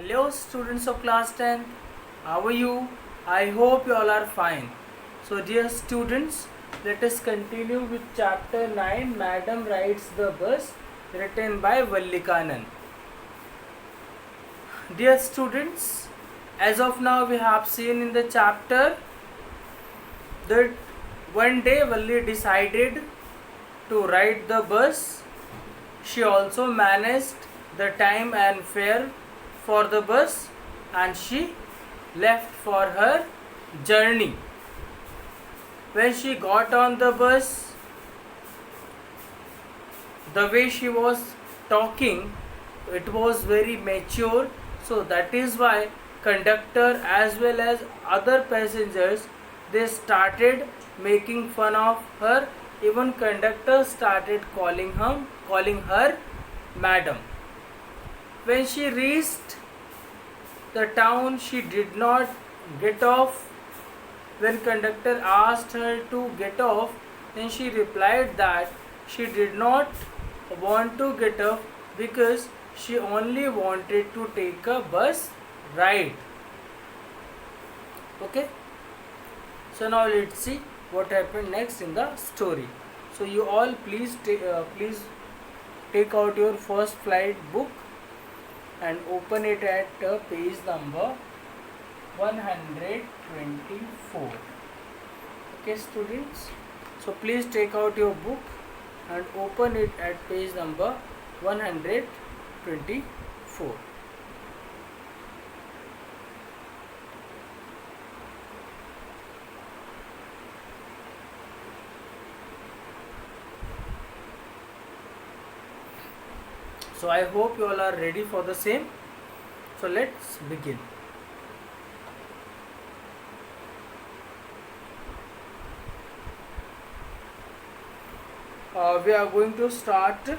Hello students of class 10th, how are you? I hope you all are fine. So dear students, let us continue with chapter 9, Madam Rides the Bus, written by Vallikanan. Dear students, as of now we have seen in the chapter that one day Valli decided to ride the bus. She also managed the time and fare for the bus and she left for her journey. When she got on the bus, the way she was talking, it was very mature, so that is why conductor as well as other passengers, they started making fun of her. Even conductor started calling her madam. When she reached the town, she did not get off. When conductor asked her to get off, then she replied that she did not want to get off because she only wanted to take a bus ride. Okay, so now let's see what happened next in the story. So you all please take out your first flight book and open it at page number 124. Okay students, so please take out your book and open it at page number 124. So I hope you all are ready for the same. So let's begin. We are going to start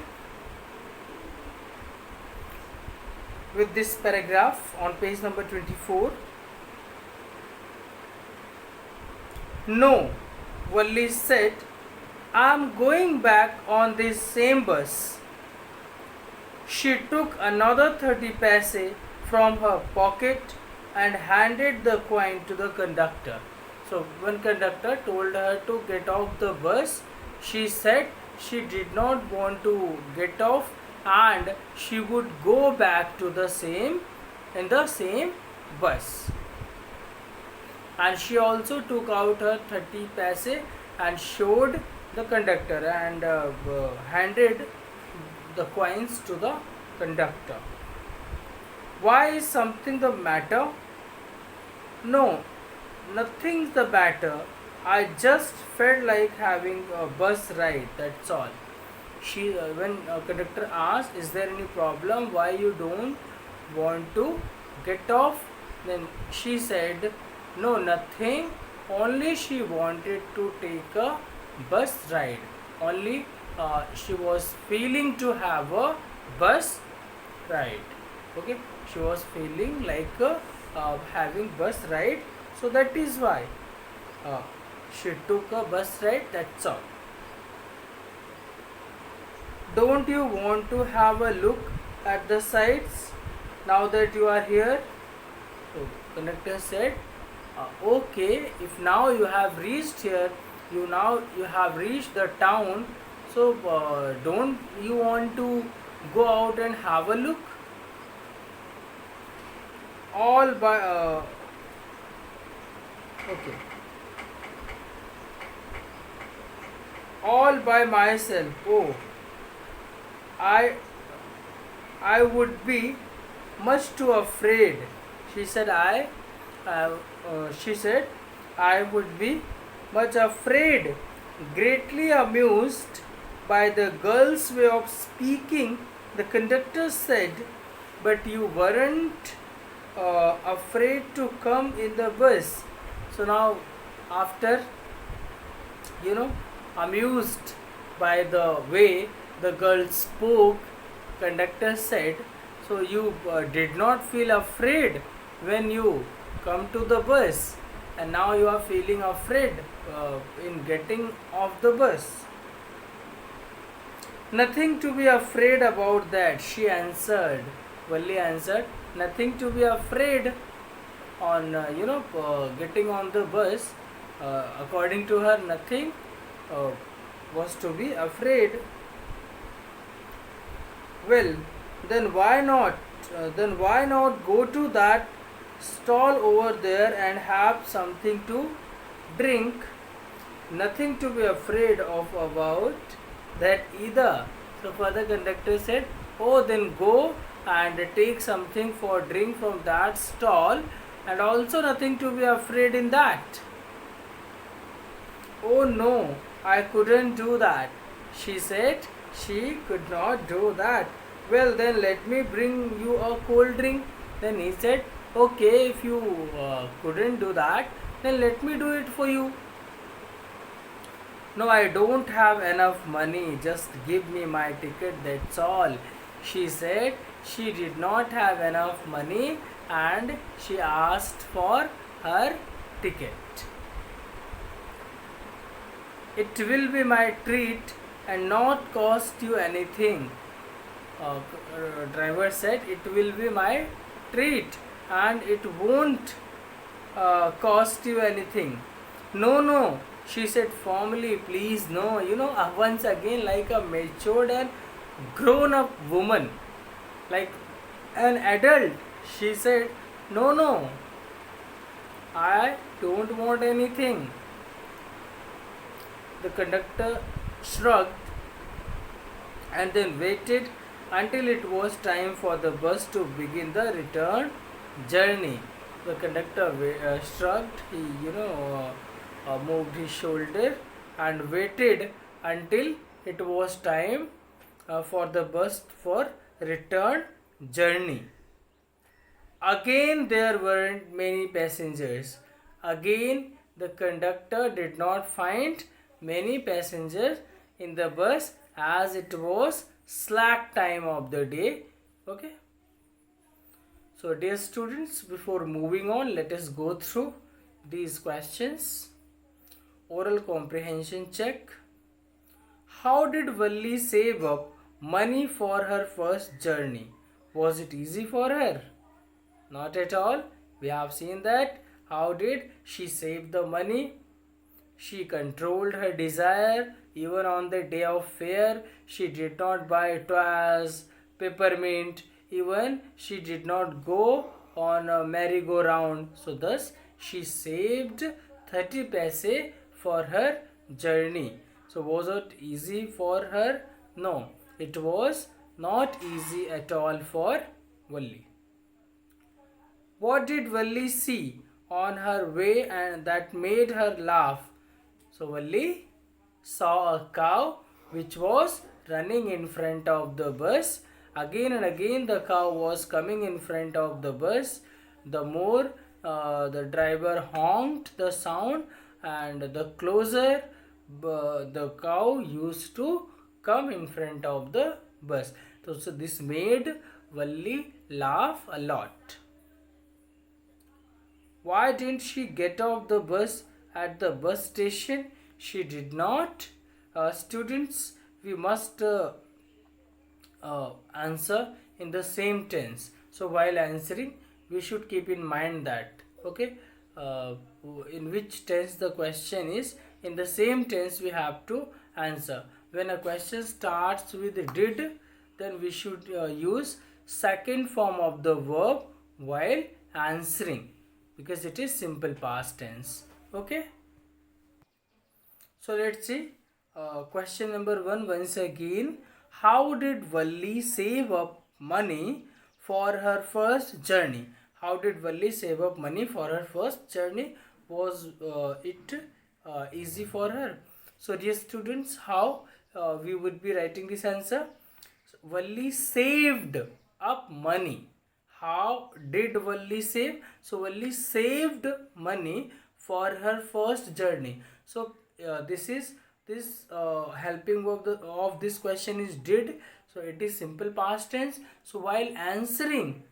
with this paragraph on page number 24. No, Valli said, I am going back on this same bus. She took another 30 paise from her pocket and handed the coin to the conductor. So when conductor told her to get off the bus, she said she did not want to get off and she would go back to the same bus. And she also took out her 30 paise and showed the conductor and handed the coins to the conductor. Why is something the matter? No, nothing's the matter. I just felt like having a bus ride, that's all. She when conductor asked, is there any problem, why you don't want to get off? Then she said, no, nothing, only she wanted to take a bus ride. Only she was feeling to have a bus ride. Okay, she was feeling like having bus ride, so that is why she took a bus ride, that's all. Don't you want to have a look at the sights now that you are here? So conductor said, okay, if now you have reached here, you have reached the town, so don't you want to go out and have a look? All by okay, all by myself. Oh, I would be much too afraid. She said I would be much afraid. Greatly amused by the girl's way of speaking, the conductor said, but you weren't afraid to come in the bus. So now after amused by the way the girl spoke, conductor said, so you did not feel afraid when you come to the bus, and now you are feeling afraid in getting off the bus. Nothing to be afraid about that, she answered. Valli answered, nothing to be afraid on getting on the bus. According to her, nothing uh, was to be afraid. Well, then why not? Then why not go to that stall over there and have something to drink? Nothing to be afraid of about that either. So further conductor said, oh, then go and take something for drink from that stall, and also nothing to be afraid in that. Oh no, I couldn't do that. She said she could not do that. Well, then let me bring you a cold drink. Then he said, okay, if you couldn't do that, then let me do it for you. No, I don't have enough money. Just give me my ticket, that's all. She said she did not have enough money and she asked for her ticket. It will be my treat and not cost you anything. Driver said, it will be my treat and it won't cost you anything. No, no, she said firmly, please, no. Once again, like a matured and grown up woman, like an adult, she said, no, no, I don't want anything. The conductor shrugged and then waited until it was time for the bus to begin the return journey. The conductor shrugged, he moved his shoulder and waited until it was time for the bus for return journey. Again there weren't many passengers. Again the conductor did not find many passengers in the bus as it was slack time of the day. Okay. So dear students, before moving on, let us go through these questions. Oral comprehension check. How did Valli save up money for her first journey? Was it easy for her? Not at all. We have seen that. How did she save the money? She controlled her desire. Even on the day of fair, she did not buy toys, peppermint. Even she did not go on a merry-go-round. So thus, she saved 30 paise for her journey. So was it easy for her? No, it was not easy at all for Valli. What did Valli see on her way and that made her laugh? So Valli saw a cow which was running in front of the bus. Again and again the cow was coming in front of the bus. The more the driver honked the sound, and the closer the cow used to come in front of the bus. So this made Valli laugh a lot. Why didn't she get off the bus at the bus station? She did not. Students, we must answer in the same tense. So while answering, we should keep in mind that, okay, in which tense the question is. In the same tense we have to answer. When a question starts with did, then we should use second form of the verb while answering, because it is simple past tense. Okay. So let's see question number 1 once again. How did Valli save up money for her first journey? How did Valli save up money for her first journey? Was it easy for her? So dear students, how we would be writing this answer? So, Valli saved up money. How did Valli save? So Valli saved money for her first journey. So this helping verb of this question is did. So it is simple past tense. So while answering,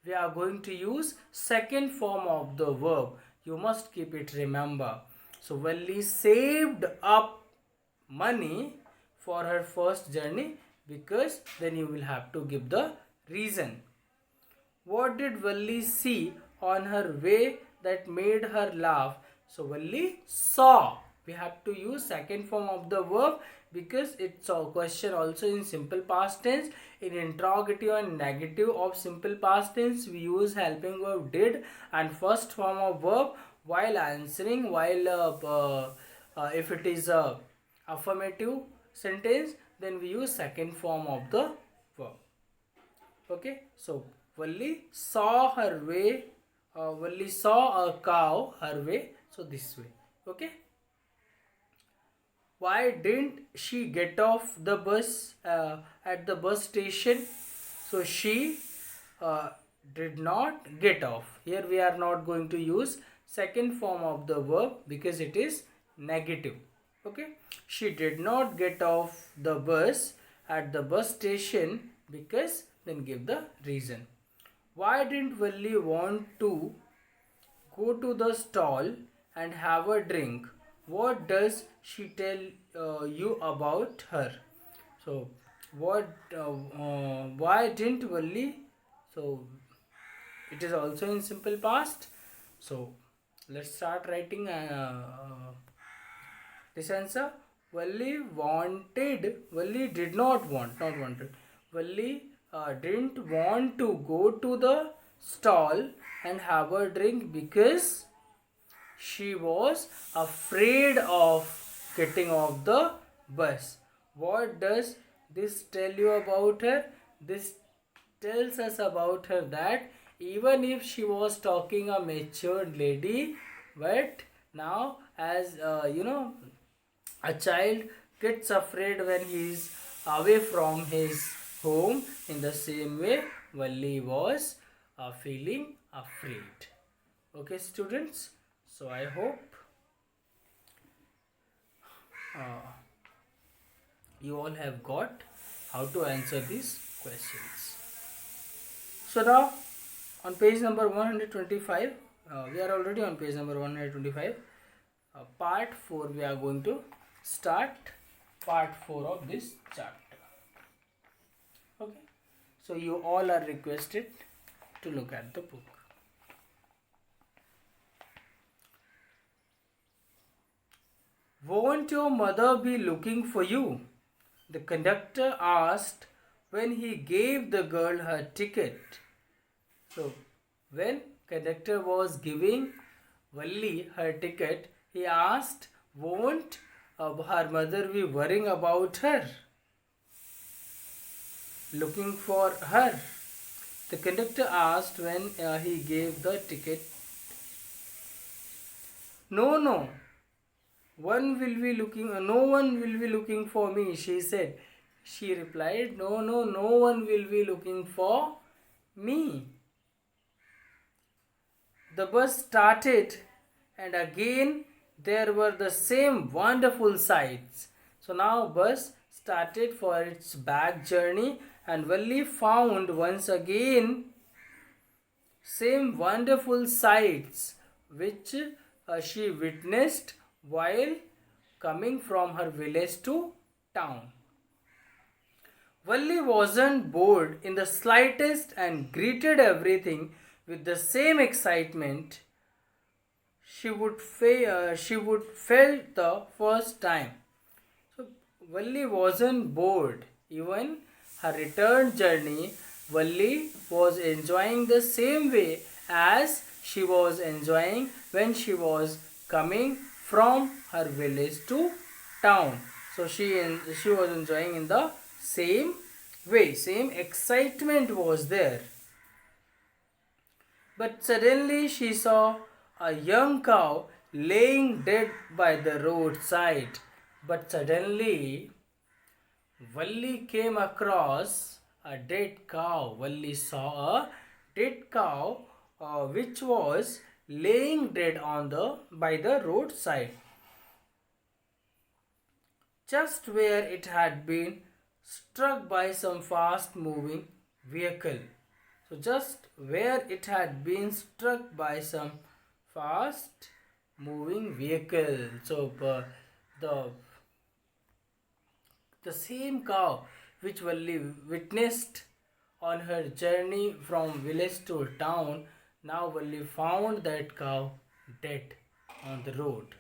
we are going to use second form of the verb. You must keep it, remember. So Valli saved up money for her first journey, because then you will have to give the reason. What did Valli see on her way that made her laugh? So Valli saw. We have to use second form of the verb because it's a question also in simple past tense. In interrogative and negative of simple past tense, we use helping verb did and first form of verb while answering. If it is a affirmative sentence, then we use second form of the verb. Okay, so Valli saw her way. Valli saw a cow her way. So this way. Okay. Why didn't she get off the bus at the bus station? So she uh, did not get off. Here we are not going to use second form of the verb because it is negative. Okay. She did not get off the bus at the bus station because then give the reason. Why didn't Valli want to go to the stall and have a drink? What does she tell you about her? So, why didn't Valli? So, it is also in simple past. So, let's start writing this answer. Valli did not want, not wanted. Valli didn't want to go to the stall and have a drink because she was afraid of getting off the bus. What does this tell you about her? This tells us about her that even if she was talking a matured lady, but now as a child gets afraid when he is away from his home, in the same way Valli was feeling afraid. Okay, students, so I hope you all have got how to answer these questions. So now on page number 125, we are already on page number 125. Part 4 we are going to start part 4 of this chapter. Okay, so you all are requested to look at the book. Won't your mother be looking for you? The conductor asked when he gave the girl her ticket. So, when conductor was giving Valli her ticket, he asked, won't her mother be worrying about her? Looking for her. The conductor asked when he gave the ticket. No, no. No one will be looking for me, she said. She replied, no, no one will be looking for me. The bus started and again there were the same wonderful sights. So now bus started for its back journey and Valli found once again same wonderful sights which she witnessed while coming from her village to town. Valli wasn't bored in the slightest and greeted everything with the same excitement she would felt the first time. So Valli wasn't bored. Even her return journey, Valli was enjoying the same way as she was enjoying when she was coming from her village to town. So she was enjoying in the same way, same excitement was there. But suddenly she saw a young cow laying dead by the roadside. But suddenly Valli came across a dead cow. Valli saw a dead cow which was laying dead by the roadside, just where it had been struck by some fast moving vehicle. So just where it had been struck by some fast moving vehicle. So the same cow which Valli witnessed On her journey from village to town, now Valli found that cow dead on the road.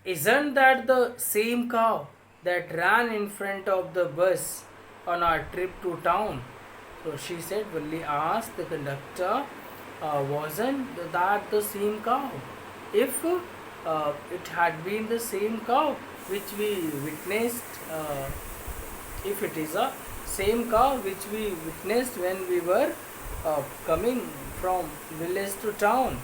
Isn't that the same cow that ran in front of the bus on our trip to town? So she said, Valli asked the conductor, wasn't that the same cow? If it had been the same cow which we witnessed, if it is a same cow which we witnessed when we were coming from village to town,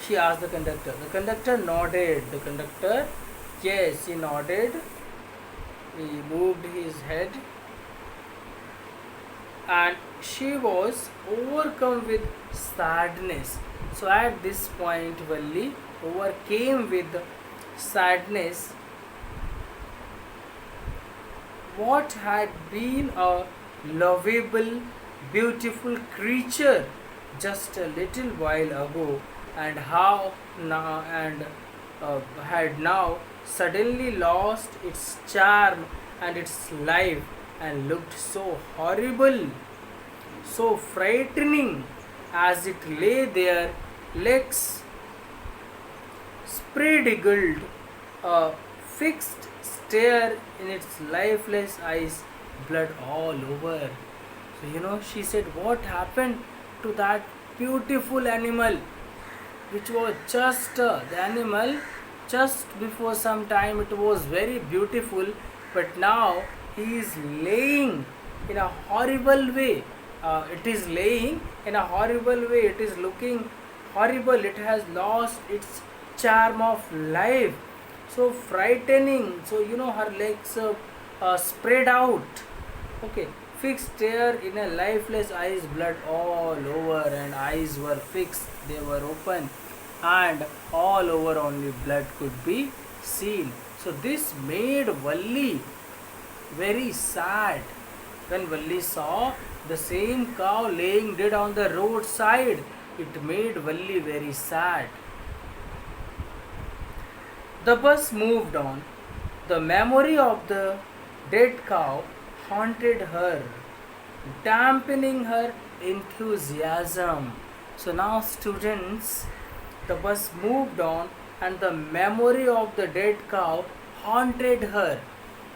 she asked the conductor. The conductor nodded. The conductor, yes, he nodded. He moved his head, and she was overcome with sadness. So at this point, Valli overcame with sadness. What had been a lovable, beautiful creature just a little while ago, and how now and had now suddenly lost its charm and its life, and looked so horrible, so frightening, as it lay there, legs spread eagled, a fixed stare in its lifeless eyes, blood all over. So, she said, what happened to that beautiful animal, which was just the animal just before some time it was very beautiful, but now he is laying in a horrible way. It is laying in a horrible way. It is looking horrible. It has lost its charm of life. So frightening. So her legs spread out. Okay, fixed stare in a lifeless eyes, blood all over, and eyes were fixed. They were open, and all over only blood could be seen. So this made Valli very sad. When Valli saw the same cow laying dead on the roadside, it made Valli very sad. The bus moved on. The memory of the dead cow haunted her, dampening her enthusiasm. So now, students, the bus moved on, and the memory of the dead cow haunted her.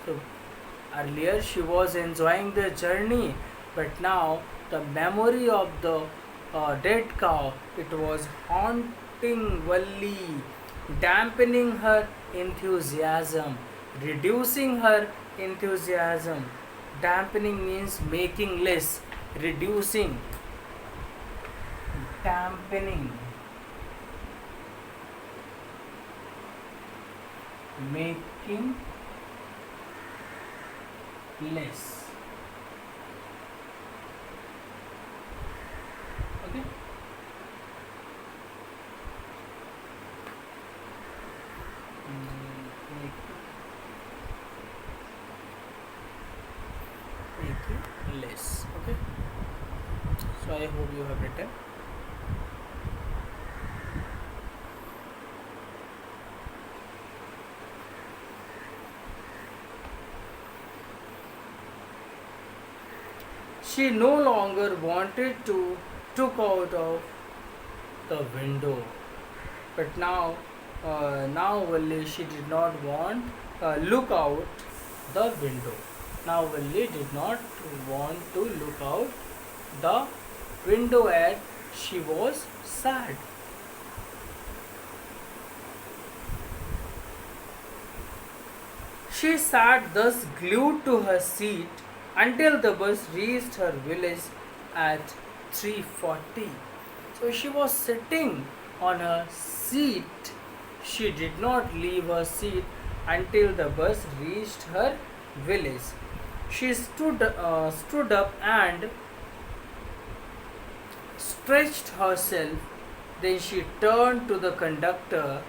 So earlier she was enjoying the journey, but now the memory of the dead cow, it was haunting Valli, dampening her enthusiasm, reducing her enthusiasm. Dampening means making less, reducing, dampening, making less. Okay. Make less. Okay. So I hope you have written. She no longer wanted to look out of the window, but now Valli, she did not want look out the window. Now Valli did not want to look out the window, as she was sad. She sat thus glued to her seat until the bus reached her village at 3:40. So she was sitting on her seat. She did not leave her seat until the bus reached her village. She stood up and stretched herself. Then she turned to the conductor,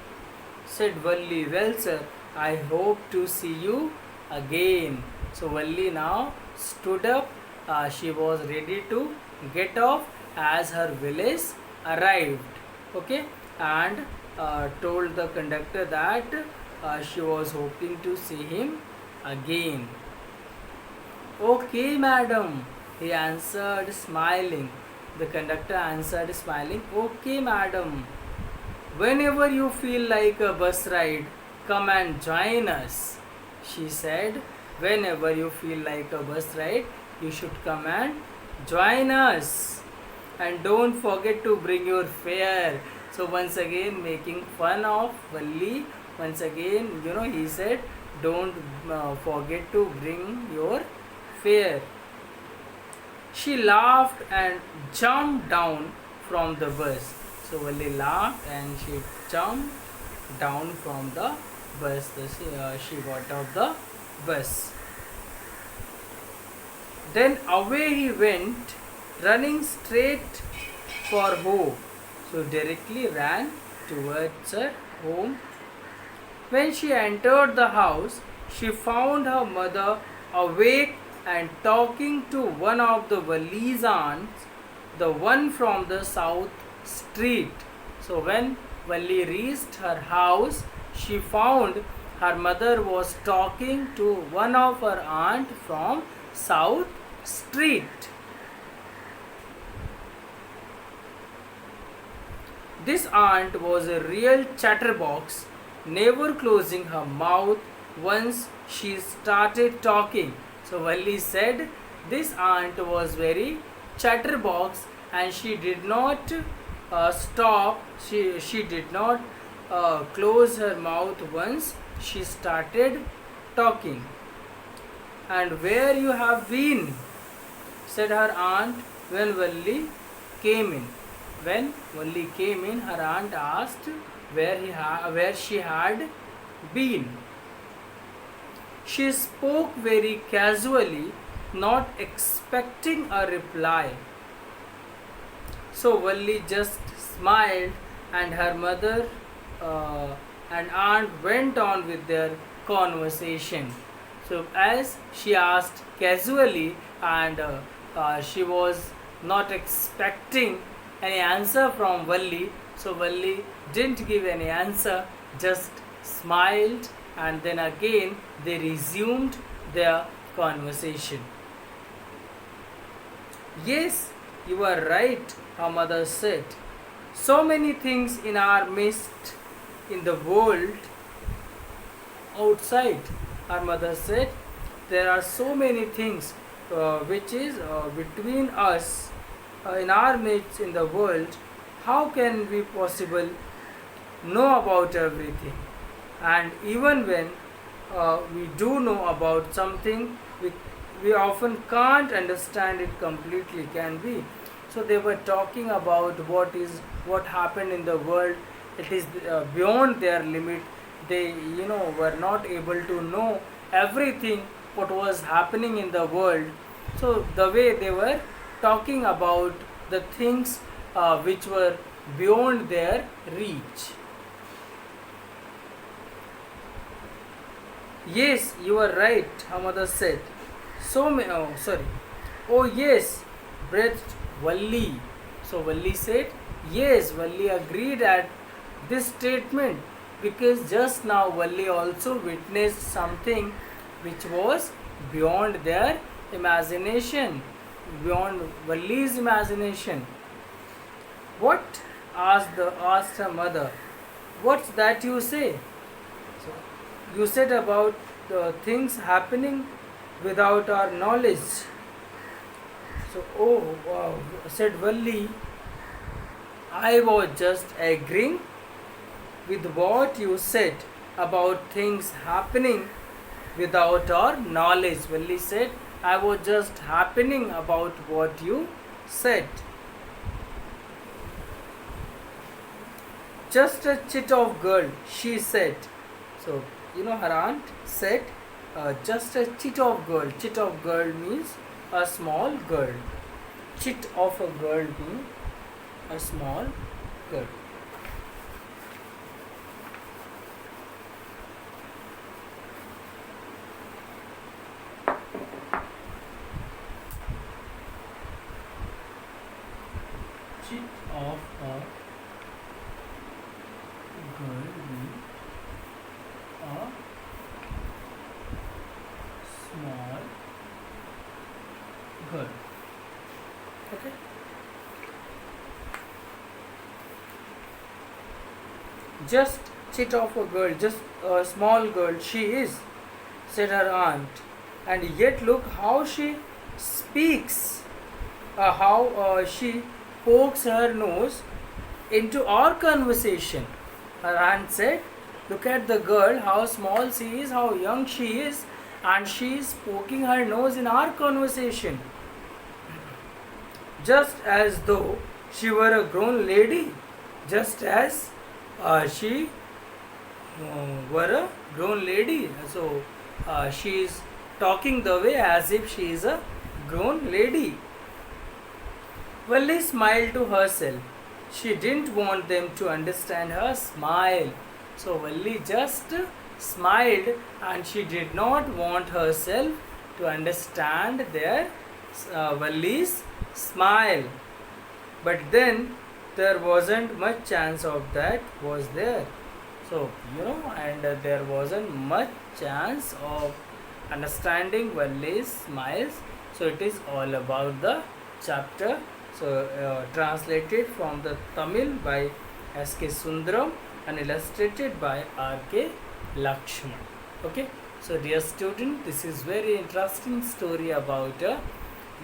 said Valli, well sir, I hope to see you again. So Valli now stood up. She was ready to get off as her village arrived. Okay, and told the conductor that she was hoping to see him again. Okay, madam, he answered, smiling. The conductor answered, smiling, okay, madam. Whenever you feel like a bus ride, come and join us. She said, whenever you feel like a bus ride, you should come and join us. And don't forget to bring your fare. So once again making fun of Valli. Once again, he said, don't forget to bring your fare. She laughed and jumped down from the bus. So Valli laughed and she jumped down from the bus. She got off the bus. Then away he went, running straight for home. So directly ran towards her home. When she entered the house, she found her mother awake and talking to one of the Valli's aunts, the one from the south street. So when Valli reached her house, she found her mother was talking to one of her aunt from south street. This aunt was a real chatterbox, never closing her mouth once she started talking. So Valli said this aunt was very chatterbox and she did not stop, she did not close her mouth once she started talking. And where you have been? Said her aunt when Valli came in. When Valli came in, her aunt asked where she had been. She spoke very casually, not expecting a reply. So Valli just smiled, and her mother and aunt went on with their conversation. So as she asked casually, and she was not expecting any answer from Valli, so Valli didn't give any answer, just smiled, and then again they resumed their conversation. Yes, you are right, her mother said. So many things in our midst, in the world outside, her mother said. There are so many things which is between us, in our midst, in the world. How can we possible know about everything? And even when we do know about something, we often can't understand it completely, can we? So they were talking about what happened in the world. It is beyond their limit. They were not able to know everything what was happening in the world. So the way they were talking about the things which were beyond their reach. Yes, you are right, her mother said. Oh yes, breathed Valli. So Valli said, yes, Valli agreed at this statement, because just now Valli also witnessed something which was beyond their imagination, beyond Valli's imagination. What? asked her mother. What's that you say? So, you said about the things happening without our knowledge. So, said Valli, I was just agreeing with what you said about things happening without our knowledge. Valli said, I was just happening about what you said. Just a chit of girl, she said. So, her aunt said, just a chit of girl. Chit of girl means a small girl. Chit of a girl means a small girl. Chit of a girl means a girl. Okay. Just chit of a girl, just a small girl she is, said her aunt. And yet look how she speaks, how she pokes her nose into our conversation. Her aunt said, look at the girl, how small she is, how young she is, and she is poking her nose in our conversation. Just as though she were a grown lady, just as she were a grown lady. So she is talking the way as if she is a grown lady. Valli smiled to herself. She didn't want them to understand her smile. So Valli just smiled and she did not want herself to understand their Valli's smile. But then there wasn't much chance of that, was there? So, and there wasn't much chance of understanding Valli's smiles. So it is all about the chapter. So translated from the Tamil by S.K. Sundaram and illustrated by R.K. Lakshman. Okay. So dear student, this is very interesting story about a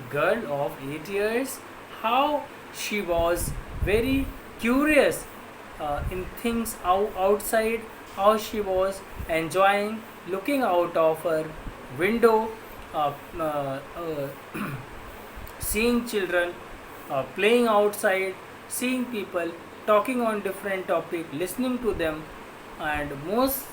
girl of 8 years, how she was very curious in things outside, how she was enjoying looking out of her window, uh, uh, uh, seeing children playing outside, seeing people talking on different topic, listening to them, and most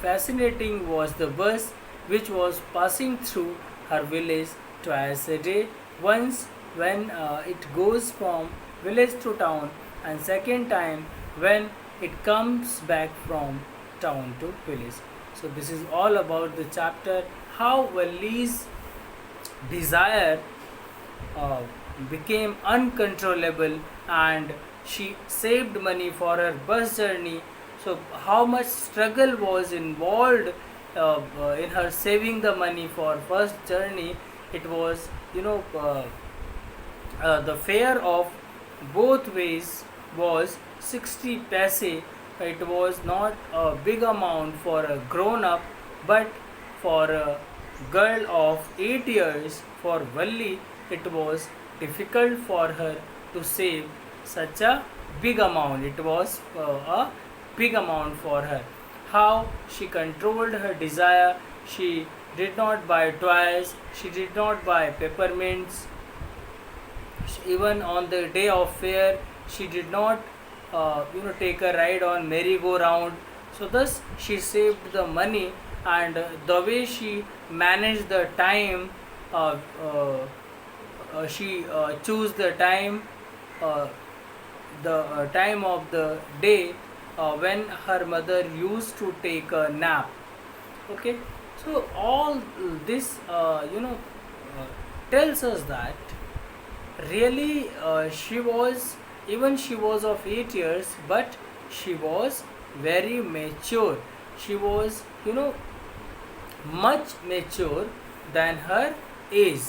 fascinating was the bus which was passing through her village twice a day. Once when it goes from village to town, and second time when it comes back from town to village. So this is all about the chapter how Valli's desire uh, became uncontrollable and she saved money for her bus journey. So how much struggle was involved in her saving the money for first journey. It was the fare of both ways was 60 paise. It was not a big amount for a grown up, but for a girl of 8 years, for Valli, it was difficult for her to save such a big amount. It was a big amount for her. How she controlled her desire. She did not buy toys, she did not buy peppermints. Even on the day of fair, she did not take a ride on merry-go-round. So thus she saved the money, and the way she managed the time, uh, she chose the time, uh, the time of the day when her mother used to take a nap. Okay, so all this tells us that really she was of 8 years, but she was very mature. She was much mature than her age.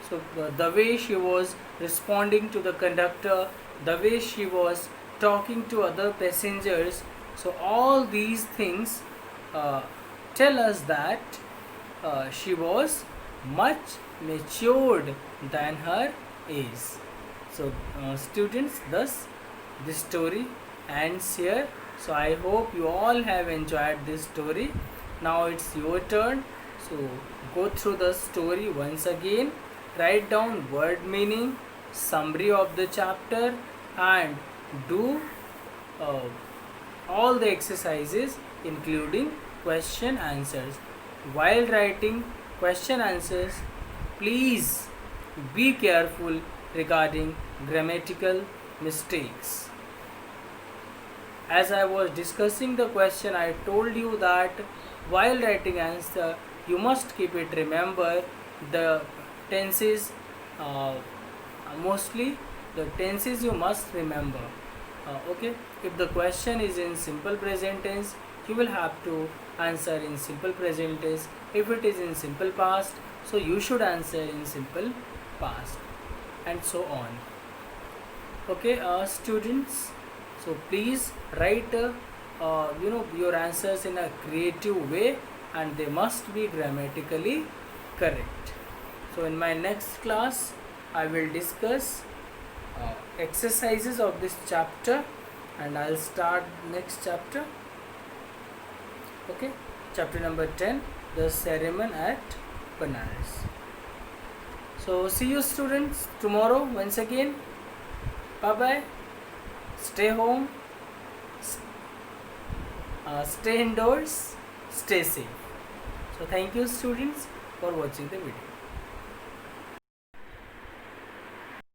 So the way she was responding to the conductor, the way she was talking to other passengers, so all these things uh, tell us that she was much matured than her age. So students, thus this story ends here. So I hope you all have enjoyed this story. Now it's your turn. So go through the story once again, write down word meaning, summary of the chapter, and do uh, all the exercises including question answers. While writing question answers, please be careful regarding grammatical mistakes. As I was discussing the question, I told you that while writing answer, you must keep it. Remember the tenses, mostly the tenses you must remember. Okay, if the question is in simple present tense, you will have to answer in simple present tense. If it is in simple past, so you should answer in simple past, and so on. Okay, students, so please write your answers in a creative way, and they must be grammatically correct. So in my next class I will discuss exercises of this chapter, and I'll start next chapter. Okay, chapter number 10, the ceremony at Banaras. So see you students tomorrow once again. Bye bye. Stay home, stay indoors, stay safe. So thank you students for watching the video.